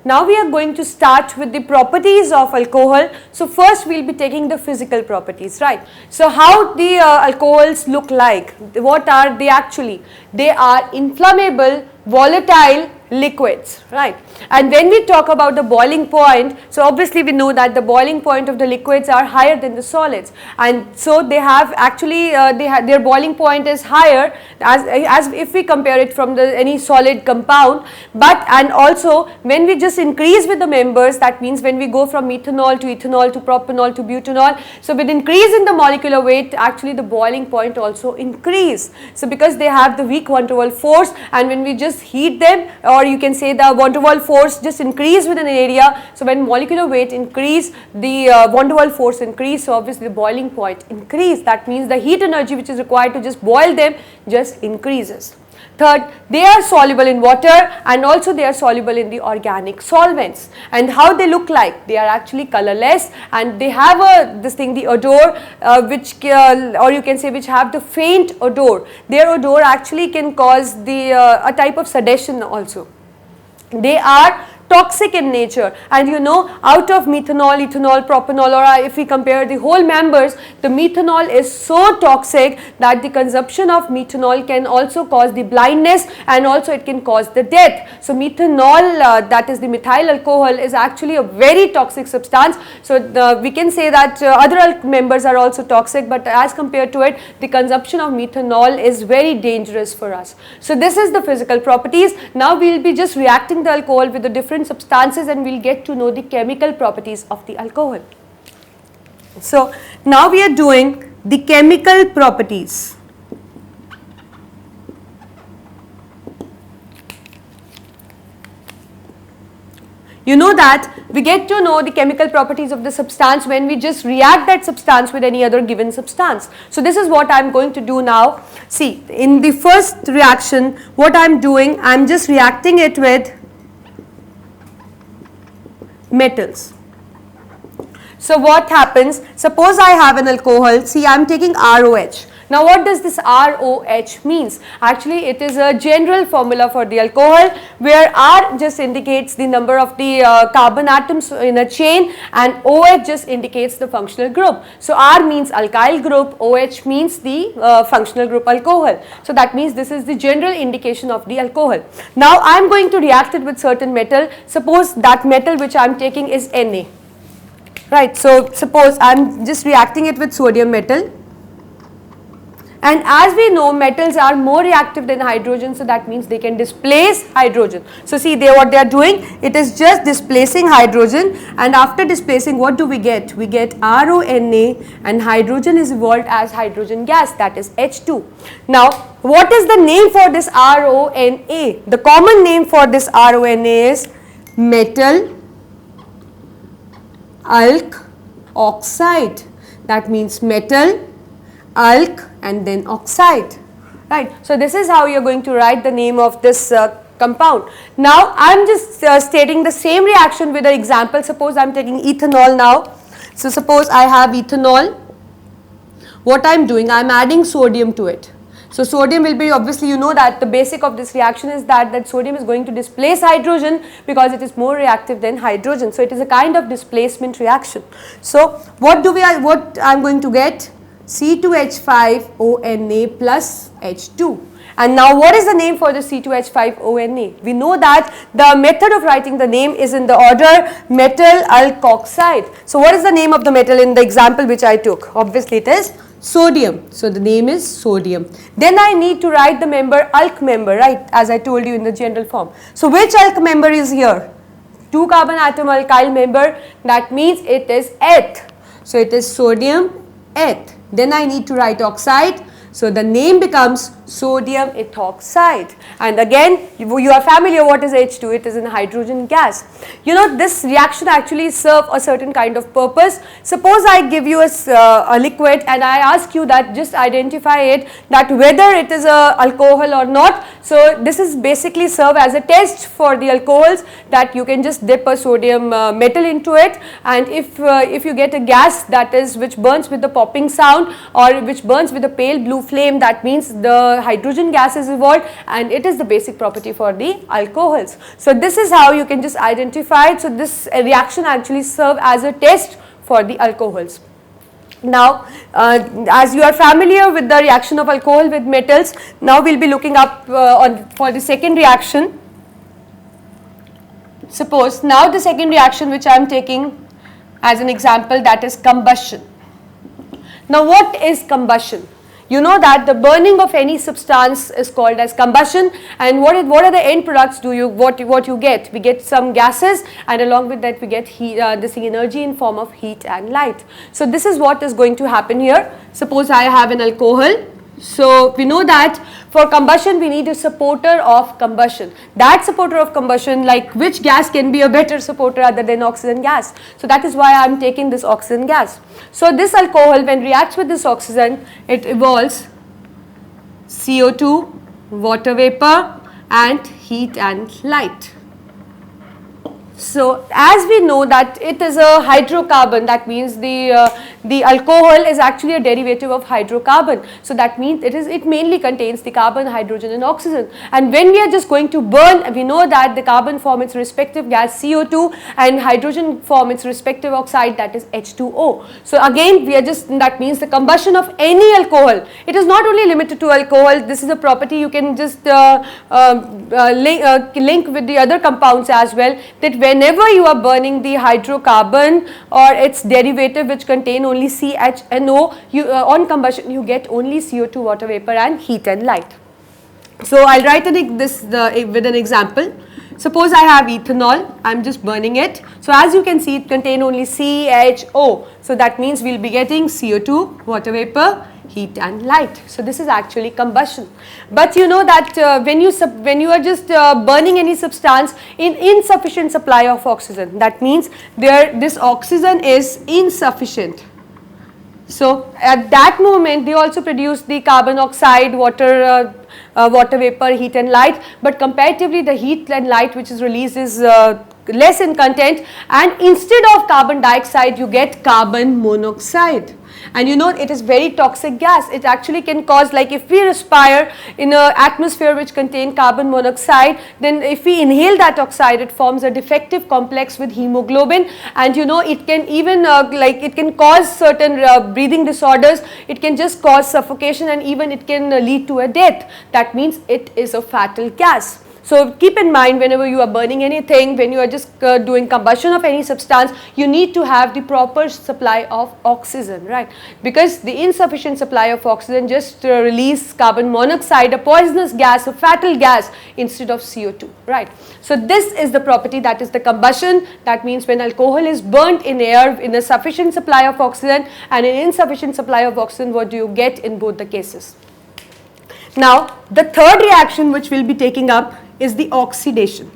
Now we are going to start with the properties of alcohol. So first we will be taking the physical properties, right. So how the alcohols look like, what are they actually? They are inflammable, volatile liquids, right. And when we talk about the boiling point, so obviously we know that the boiling point of the liquids are higher than the solids, and so they have actually their boiling point is higher as if we compare it from the any solid compound. But and also when we just increase with the members, that means when we go from methanol to ethanol to propanol to butanol, so with increase in the molecular weight, actually the boiling point also increase. So because they have the weak van der Waals force, and when we just heat them, or you can say the van der Waals force just increase within an area, so when molecular weight increase, the van der Waals force increase, so obviously the boiling point increase. That means the heat energy which is required to just boil them just increases. Third, they are soluble in water, and also they are soluble in the organic solvents. And how they look like? They are actually colorless, and they have the odor which or you can say which have the faint odor. Their odor actually can cause a type of sedation also. They are toxic in nature, and you know, out of methanol, ethanol, propanol, or if we compare the whole members, the methanol is so toxic that the consumption of methanol can also cause the blindness, and also it can cause the death. So methanol, that is the methyl alcohol, is actually a very toxic substance. So we can say that other members are also toxic, but as compared to it, the consumption of methanol is very dangerous for us. So this is the physical properties. Now we will be just reacting the alcohol with the different substances, and we will get to know the chemical properties of the alcohol. So now we are doing the chemical properties. You know that we get to know the chemical properties of the substance when we just react that substance with any other given substance. So this is what I am going to do now. See, in the first reaction, what I am doing, I am just reacting it with metals. So what happens, suppose I have an alcohol, see I am taking ROH. Now what does this ROH means? Actually it is a general formula for the alcohol, where R just indicates the number of the carbon atoms in a chain, and OH just indicates the functional group. So R means alkyl group, OH means the functional group alcohol. So that means this is the general indication of the alcohol. Now I am going to react it with certain metal. Suppose that metal which I am taking is Na. Right, so suppose I am just reacting it with sodium metal, and as we know, metals are more reactive than hydrogen, so that means they can displace hydrogen. So see, what they are doing, it is just displacing hydrogen, and after displacing, what do we get? We get RONA, and hydrogen is evolved as hydrogen gas, that is H2. Now what is the name for this RONA? The common name for this RONA is metal alk oxide. That means metal, alk, and then oxide, right. So this is how you are going to write the name of this compound. Now I am just stating the same reaction with an example. Suppose I am taking ethanol now. So suppose I have ethanol. What I am doing, I am adding sodium to it. So sodium will be, obviously you know that the basic of this reaction is that sodium is going to displace hydrogen because it is more reactive than hydrogen. So it is a kind of displacement reaction. So what I am going to get? C2H5ONA plus H2. And now what is the name for the C2H5ONA? We know that the method of writing the name is in the order metal alkoxide. So what is the name of the metal in the example which I took? Obviously it is sodium. So the name is sodium. Then I need to write the member alk member, right, as I told you in the general form. So which alk member is here? 2 carbon atom alkyl member, that means it is eth. So it is sodium eth. Then I need to write oxide. So the name becomes sodium ethoxide. And again, you are familiar what is H2, it is a hydrogen gas. You know, this reaction actually serves a certain kind of purpose. Suppose I give you a liquid and I ask you that just identify it, that whether it is a alcohol or not. So this is basically serve as a test for the alcohols, that you can just dip a sodium metal into it, and if you get a gas that is which burns with the popping sound or which burns with a pale blue flame, that means the hydrogen gas is evolved, and it is the basic property for the alcohols. So this is how you can just identify it. So this reaction actually serve as a test for the alcohols. Now, as you are familiar with the reaction of alcohol with metals, now we will be looking up for the second reaction. Suppose now the second reaction which I am taking as an example, that is combustion. Now what is combustion? You know that the burning of any substance is called as combustion, and what are the end products what you get? We get some gases, and along with that we get heat, this energy in form of heat and light. So this is what is going to happen here. Suppose I have an alcohol. So we know that for combustion we need a supporter of combustion. That supporter of combustion, like which gas can be a better supporter other than oxygen gas? So that is why I am taking this oxygen gas. So this alcohol, when reacts with this oxygen, it evolves CO2, water vapor, and heat and light. So as we know that it is a hydrocarbon, that means the alcohol is actually a derivative of hydrocarbon. So that means it mainly contains the carbon, hydrogen and oxygen. And when we are just going to burn, we know that the carbon form its respective gas CO2 and hydrogen form its respective oxide, that is H2O. So again we are just, that means the combustion of any alcohol. It is not only limited to alcohol. This is a property you can just link with the other compounds as well, that whenever you are burning the hydrocarbon or its derivative which contain only CHNO, on combustion you get only CO2, water vapor and heat and light. So I'll write this with an example. Suppose I have ethanol, I'm just burning it. So as you can see, it contain only CHO. So that means we'll be getting CO2, water vapor, heat and light. So this is actually combustion. But you know that when you are just burning any substance in insufficient supply of oxygen, that means this oxygen is insufficient. So at that moment they also produce the carbon oxide, water vapor, heat and light, but comparatively the heat and light which is released is less in content, and instead of carbon dioxide you get carbon monoxide. And you know it is very toxic gas. It actually can cause, like if we respire in an atmosphere which contain carbon monoxide, then if we inhale that oxide, it forms a defective complex with hemoglobin, and you know it can even it can cause certain breathing disorders. It can just cause suffocation, and even it can lead to a death. That means it is a fatal gas. So keep in mind, whenever you are burning anything, when you are just doing combustion of any substance, you need to have the proper supply of oxygen, right? Because the insufficient supply of oxygen just release carbon monoxide, a poisonous gas, a fatal gas, instead of CO2, right? So this is the property, that is the combustion. That means when alcohol is burnt in air in a sufficient supply of oxygen and an insufficient supply of oxygen, what do you get in both the cases? Now the third reaction which we will be taking up is the oxidation.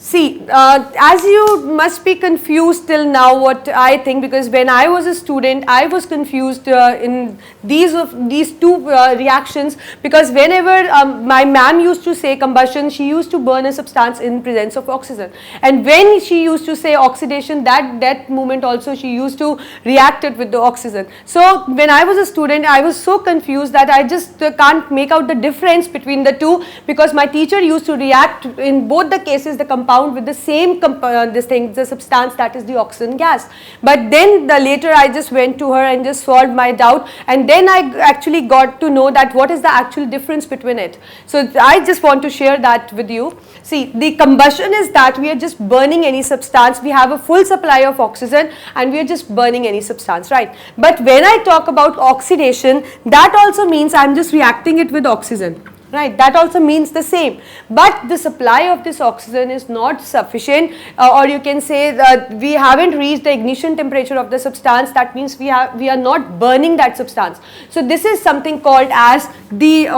See, as you must be confused till now what I think, because when I was a student I was confused in these two reactions, because whenever my ma'am used to say combustion, she used to burn a substance in presence of oxygen, and when she used to say oxidation, that moment also she used to react it with the oxygen. So when I was a student I was so confused that I just can't make out the difference between the two, because my teacher used to react in both the cases the compound with the same the substance, that is the oxygen gas. But then later I just went to her and just solved my doubt, and then I actually got to know that what is the actual difference between it. So I just want to share that with you. See, the combustion is that we are just burning any substance, we have a full supply of oxygen and we are just burning any substance, right? But when I talk about oxidation, that also means I am just reacting it with oxygen. Right, that also means the same, but the supply of this oxygen is not sufficient, or you can say that we haven't reached the ignition temperature of the substance. That means we are not burning that substance. So this is something called as the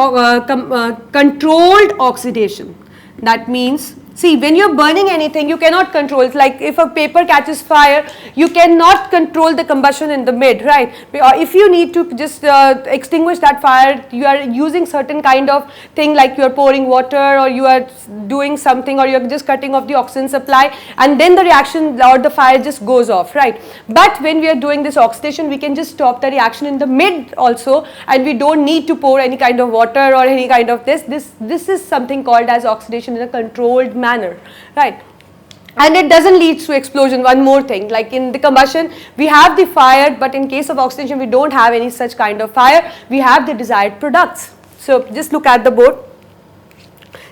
controlled oxidation. That means See, when you're burning anything, you cannot control it. Like if a paper catches fire, you cannot control the combustion in the mid, right? If you need to just extinguish that fire, you are using certain kind of thing, like you are pouring water, or you are doing something, or you're just cutting off the oxygen supply, and then the reaction or the fire just goes off, right? But when we are doing this oxidation, we can just stop the reaction in the mid also, and we don't need to pour any kind of water or any kind of this. This is something called as oxidation in a controlled manner, right? And it doesn't lead to explosion. One more thing, like in the combustion we have the fire, but in case of oxidation we don't have any such kind of fire, we have the desired products. So just look at the board.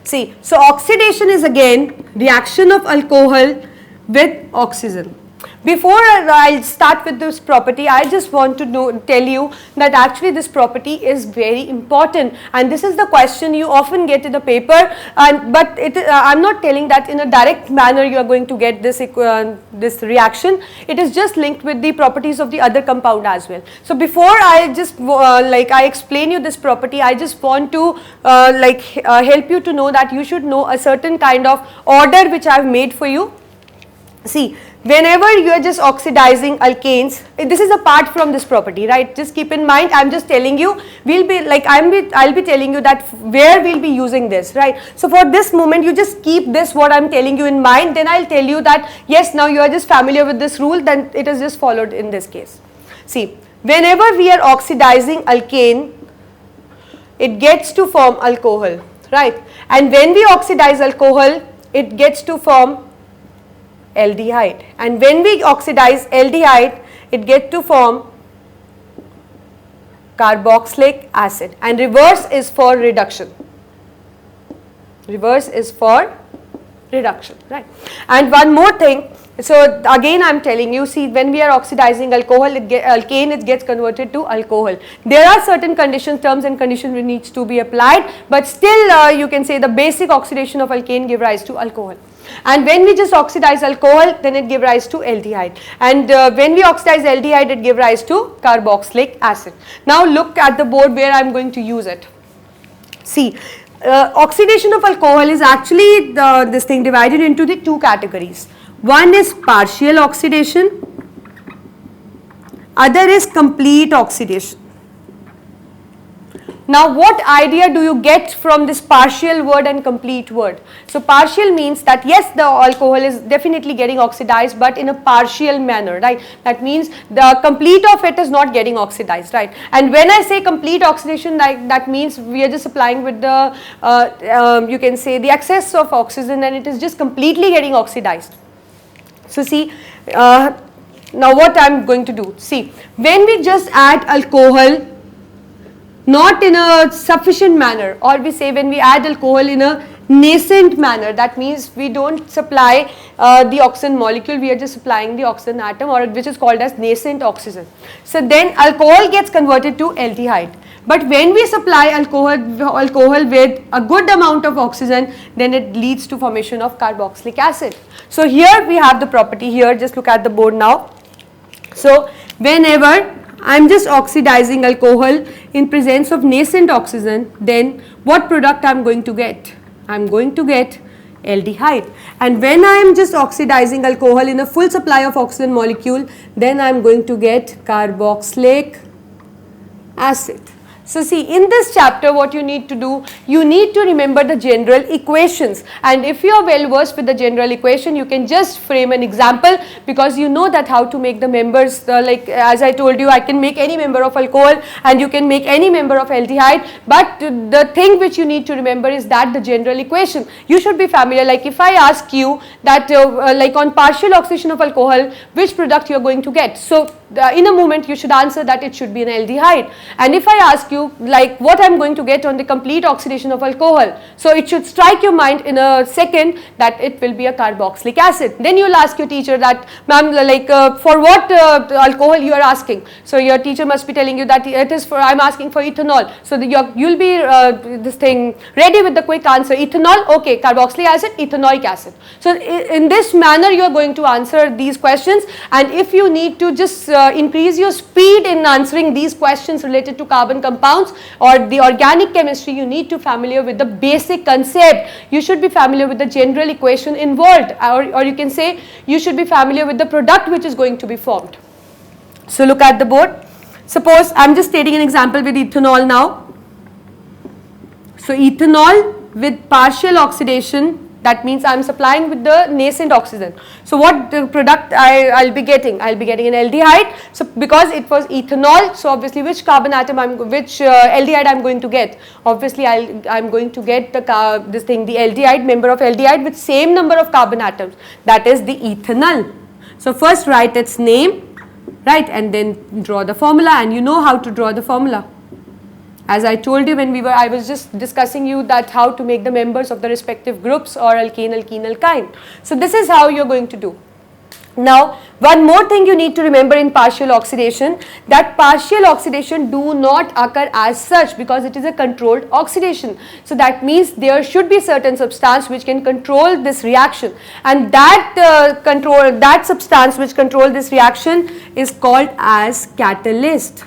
See, so oxidation is again reaction of alcohol with oxygen. Before I start with this property, I just want to tell you that actually this property is very important, and this is the question you often get in the paper, but I'm not telling that in a direct manner you are going to get this reaction. It is just linked with the properties of the other compound as well. So before I just I explain you this property, I just want to help you to know that you should know a certain kind of order which I have made for you. See, whenever you are just oxidizing alkanes, this is apart from this property, right? Just keep in mind, I am just telling you, I'll be telling you that where we'll be using this, right? So for this moment, you just keep this what I'm telling you in mind, then I'll tell you that yes, now you are just familiar with this rule, then it is just followed in this case. See, whenever we are oxidizing alkane, it gets to form alcohol, right? And when we oxidize alcohol, it gets to form aldehyde, and when we oxidize aldehyde, it gets to form carboxylic acid, and reverse is for reduction. Reverse is for reduction, right? And one more thing, so again I am telling you, see, when we are oxidizing alcohol, alkane, it gets converted to alcohol. There are certain conditions, terms and conditions which needs to be applied, but still you can say the basic oxidation of alkane give rise to alcohol. And when we just oxidize alcohol, then it give rise to aldehyde, and when we oxidize aldehyde, it give rise to carboxylic acid. Now look at the board where I am going to use it. See, oxidation of alcohol is actually this thing divided into the two categories. One is partial oxidation, other is complete oxidation. Now what idea do you get from this partial word and complete word? So partial means that yes, the alcohol is definitely getting oxidized, but in a partial manner, right? That means the complete of it is not getting oxidized, right? And when I say complete oxidation, like that means we are just applying with the you can say the excess of oxygen, and it is just completely getting oxidized. So see, now what I am going to do, see, when we just add alcohol not in a sufficient manner, or we say when we add alcohol in a nascent manner, that means we don't supply the oxygen molecule, we are just supplying the oxygen atom, or which is called as nascent oxygen. So then alcohol gets converted to aldehyde. But when we supply alcohol with a good amount of oxygen, then it leads to formation of carboxylic acid. So here we have the property here, just look at the board now. So whenever I am just oxidizing alcohol in presence of nascent oxygen, then what product I am going to get? I am going to get aldehyde. And when I am just oxidizing alcohol in a full supply of oxygen molecule, then I am going to get carboxylic acid. So see, in this chapter what you need to do, you need to remember the general equations, and if you are well versed with the general equation, you can just frame an example, because you know that how to make the members, like as I told you, I can make any member of alcohol and you can make any member of aldehyde, but the thing which you need to remember is that the general equation, you should be familiar. Like if I ask you that like on partial oxidation of alcohol, which product you are going to get, so in a moment you should answer that it should be an aldehyde. And if I ask you like what I am going to get on the complete oxidation of alcohol, so it should strike your mind in a second that it will be a carboxylic acid. Then you will ask your teacher that, ma'am, like for what alcohol you are asking. So your teacher must be telling you that it is for, I am asking for ethanol. So you will be this thing ready with the quick answer, ethanol, okay, carboxylic acid, ethanoic acid. So in this manner you are going to answer these questions, and if you need to just increase your speed in answering these questions related to carbon compounds or the organic chemistry, you need to be familiar with the basic concept. You should be familiar with the general equation involved, or you can say you should be familiar with the product which is going to be formed. So look at the board. Suppose I am just stating an example with ethanol now. So ethanol with partial oxidation, that means I am supplying with the nascent oxygen. So what the product I'll be getting? I'll be getting an aldehyde. So because it was ethanol, so obviously which carbon atom which aldehyde I'm going to get? Obviously I'm going to get the aldehyde, member of aldehyde with same number of carbon atoms. That is the ethanol. So first write its name, right, and then draw the formula, and you know how to draw the formula. As I told you when I was just discussing you that how to make the members of the respective groups or alkane, alkene, alkyne. So this is how you're going to do. Now, one more thing you need to remember in partial oxidation, that partial oxidation do not occur as such because it is a controlled oxidation. So that means there should be certain substance which can control this reaction, and that substance which control this reaction is called as catalyst.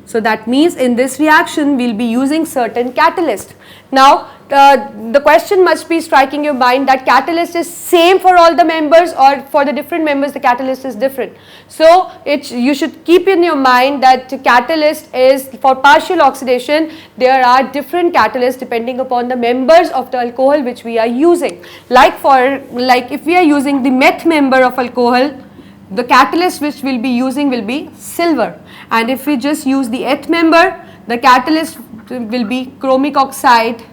So that means in this reaction we will be using certain catalyst. Now the question must be striking your mind that catalyst is same for all the members, or for the different members the catalyst is different. So you should keep in your mind that catalyst is for partial oxidation, there are different catalysts depending upon the members of the alcohol which we are using. Like if we are using the meth member of alcohol, the catalyst which we will be using will be silver, and if we just use the eth member, the catalyst will be chromic oxide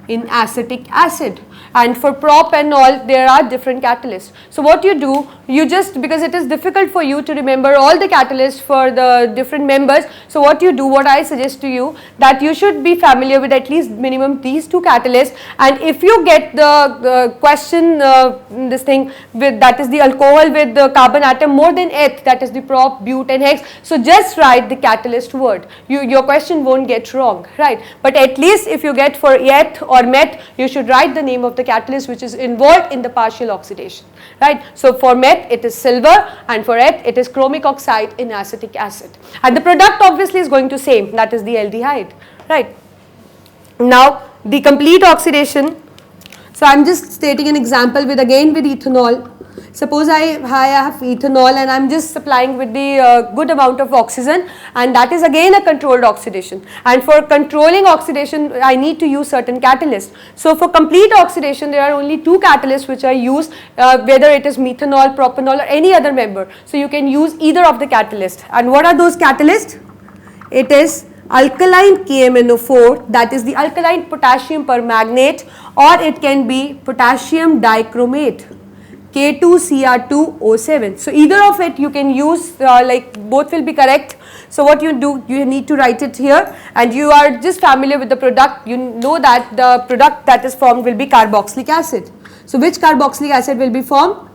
in acetic acid. And for prop and all, there are different catalysts. So what you do, you just, because it is difficult for you to remember all the catalysts for the different members, so what you do, what I suggest to you, that you should be familiar with at least minimum these two catalysts, and if you get the question, this thing with, that is the alcohol with the carbon atom more than eth, that is the prop, bute and hex, so just write the catalyst word. Your question won't get wrong, right? But at least if you get for eth or meth, you should write the name of the catalyst which is involved in the partial oxidation, right? So for meth it is silver, and for eth it is chromic oxide in acetic acid, and the product obviously is going to same, that is the aldehyde, right? Now the complete oxidation, so I am just stating an example with ethanol. Suppose I have ethanol and I am just supplying with the good amount of oxygen, and that is again a controlled oxidation, and for controlling oxidation I need to use certain catalysts. So for complete oxidation there are only two catalysts which are used, whether it is methanol, propanol or any other member. So you can use either of the catalysts, and what are those catalysts? It is alkaline KMNO4, that is the alkaline potassium permanganate, or it can be potassium dichromate, K2Cr2O7. So either of it you can use, both will be correct. So what you do, you need to write it here, and you are just familiar with the product. You know that the product that is formed will be carboxylic acid. So which carboxylic acid will be formed?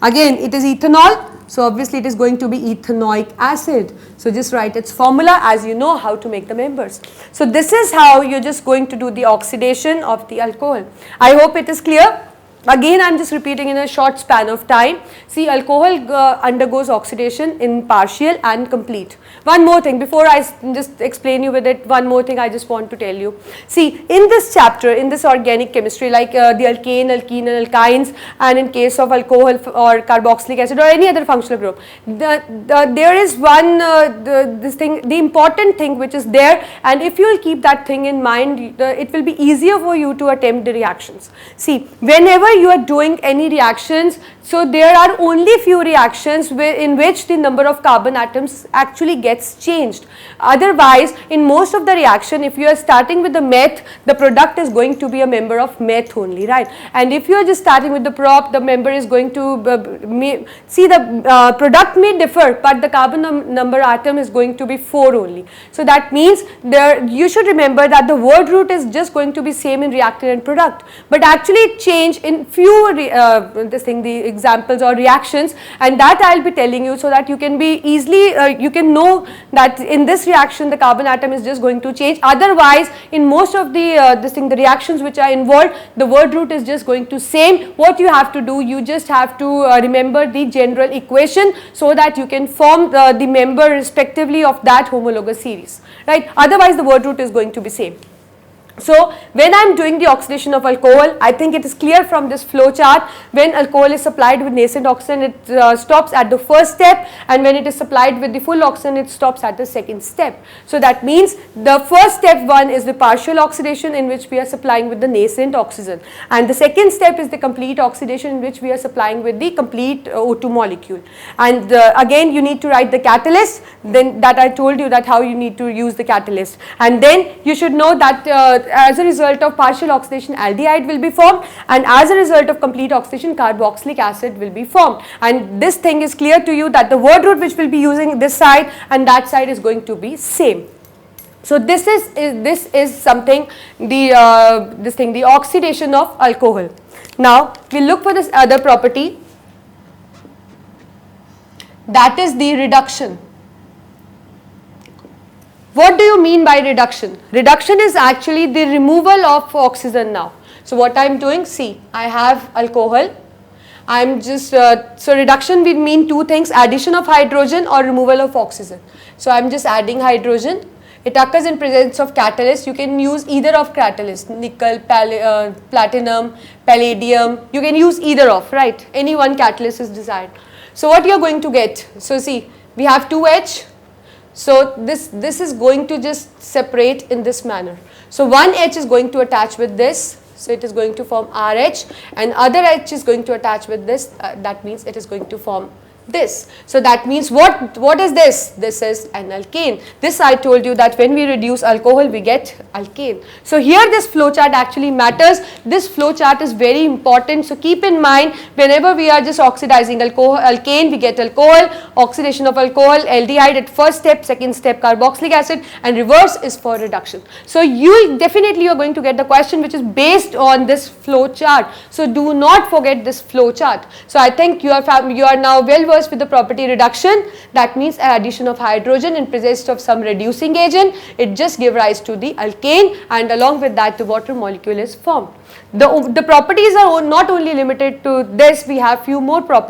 Again it is ethanol, so obviously it is going to be ethanoic acid. So just write its formula as you know how to make the members. So this is how you are just going to do the oxidation of the alcohol. I hope it is clear. Again I am just repeating in a short span of time. See, alcohol undergoes oxidation in partial and complete. One more thing before I just explain you with it, one more thing I just want to tell you. See, in this chapter, in this organic chemistry, like the alkane, alkene and alkynes, and in case of alcohol or carboxylic acid or any other functional group, there is one the important thing which is there, and if you will keep that thing in mind, it will be easier for you to attempt the reactions. See, whenever you are doing any reactions, so there are only few reactions in which the number of carbon atoms actually gets changed. Otherwise, in most of the reaction, if you are starting with the meth, the product is going to be a member of meth only, right? And if you are just starting with the prop, the member is going to the product may differ, but the carbon number atom is going to be 4 only. So that means you should remember that the word root is just going to be same in reactant and product, but actually it change in few the examples or reactions, and that I'll be telling you so that you can be easily, you can know that in this reaction the carbon atom is just going to change. Otherwise, in most of the reactions which are involved, the word root is just going to same. What you have to do, you just have to remember the general equation so that you can form the member respectively of that homologous series, right? Otherwise, the word root is going to be same. So, when I am doing the oxidation of alcohol, I think it is clear from this flow chart. When alcohol is supplied with nascent oxygen, it stops at the first step, and when it is supplied with the full oxygen, it stops at the second step. So, that means the first step 1 is the partial oxidation, in which we are supplying with the nascent oxygen, and the second step is the complete oxidation, in which we are supplying with the complete O2 molecule. And again, you need to write the catalyst, then that I told you that how you need to use the catalyst, and then you should know that as a result of partial oxidation, aldehyde will be formed, and as a result of complete oxidation, carboxylic acid will be formed. And this thing is clear to you that the word root which will be using this side and that side is going to be same. So this is something, the oxidation of alcohol. Now we look for this other property, that is the reduction. What do you mean by reduction? Reduction is actually the removal of oxygen now. So what I am doing, see, I have alcohol, I am just, so reduction will mean two things, addition of hydrogen or removal of oxygen. So I am just adding hydrogen. It occurs in presence of catalyst. You can use either of catalyst, nickel, platinum, palladium, you can use either of, right? Any one catalyst is desired. So what you are going to get? So see, we have 2H. So this is going to just separate in this manner. So one H is going to attach with this, so it is going to form RH, and other H is going to attach with this, that means it is going to form this. So that means what is this? This is an alkane. This I told you that when we reduce alcohol we get alkane. So here this flow chart actually matters. This flow chart is very important. So keep in mind, whenever we are just oxidizing alkane, we get alcohol, oxidation of alcohol, aldehyde at first step, second step carboxylic acid, and reverse is for reduction. So you definitely are going to get the question which is based on this flow chart. So do not forget this flow chart. So I think you are now well versed with the property reduction. That means addition of hydrogen in presence of some reducing agent, it just gives rise to the alkane, and along with that the water molecule is formed. The properties are not only limited to this, we have few more properties.